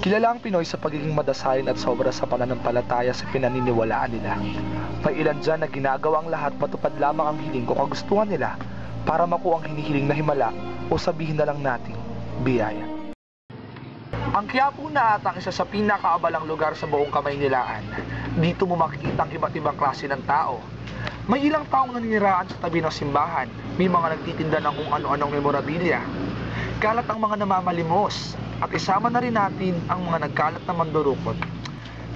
Kilala ang Pinoy sa pagiging madasalin at sobra sa pananampalataya sa pinaniniwalaan nila. May ilan dyan na ginagawa ang lahat matupad lamang ang hiling o kagustuhan nila para makuha ang hinihiling na himala o sabihin na lang nating biyaya. Ang Quiapo na atang isa sa pinakaabalang lugar sa buong Kamaynilaan. Dito mo makikita ang iba't ibang klase ng tao. May ilang taong naniniraan sa tabi ng simbahan. May mga nagtitinda ng kung ano-anong memorabilia. Kalat ang mga namamalimos. At isama na rin natin ang mga nagkalat na mandurukot.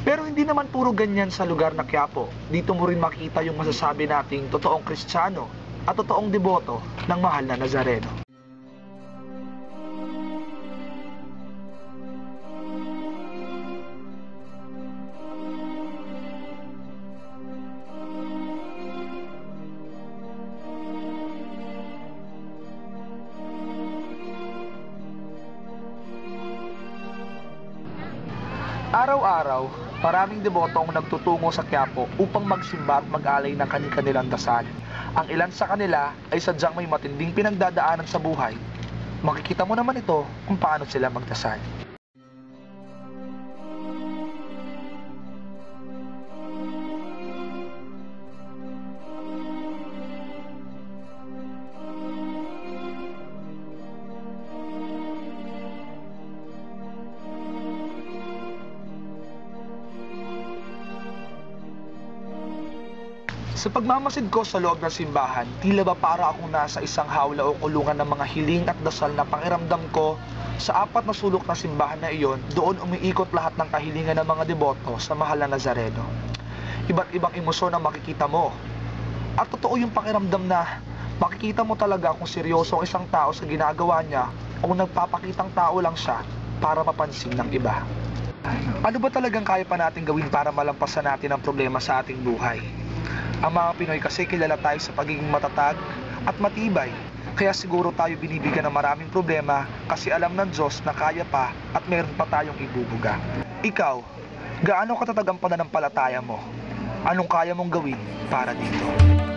Pero hindi naman puro ganyan sa lugar na Quiapo. Dito mo rin makita yung masasabi nating totoong Kristiyano at totoong deboto ng mahal na Nazareno. Araw-araw, maraming deboto ang nagtutungo sa Quiapo upang magsimba at mag-alay ng kanilang dasal. Ang ilan sa kanila ay sadyang may matinding pinagdadaanan sa buhay. Makikita mo naman ito kung paano sila magdasal. Sa pagmamasid ko sa loob ng simbahan, tila ba para akong nasa isang hawla o kulungan ng mga hiling at dasal na pakiramdam ko sa apat na sulok ng simbahan na iyon, doon umiikot lahat ng kahilingan ng mga deboto sa mahal na Nazareno. Iba't ibang emosyon ang makikita mo. At totoo yung pakiramdam na makikita mo talaga kung seryoso ang isang tao sa ginagawa niya o nagpapakitang tao lang siya para mapansin ng iba. Ano ba talagang kaya pa natin gawin para malampasan natin ang problema sa ating buhay? Ang mga Pinoy kasi kilala tayo sa pagiging matatag at matibay. Kaya siguro tayo binibigyan ng maraming problema kasi alam ng Diyos na kaya pa at meron pa tayong ibubuga. Ikaw, gaano katatag ang pananampalataya mo? Anong kaya mong gawin para dito?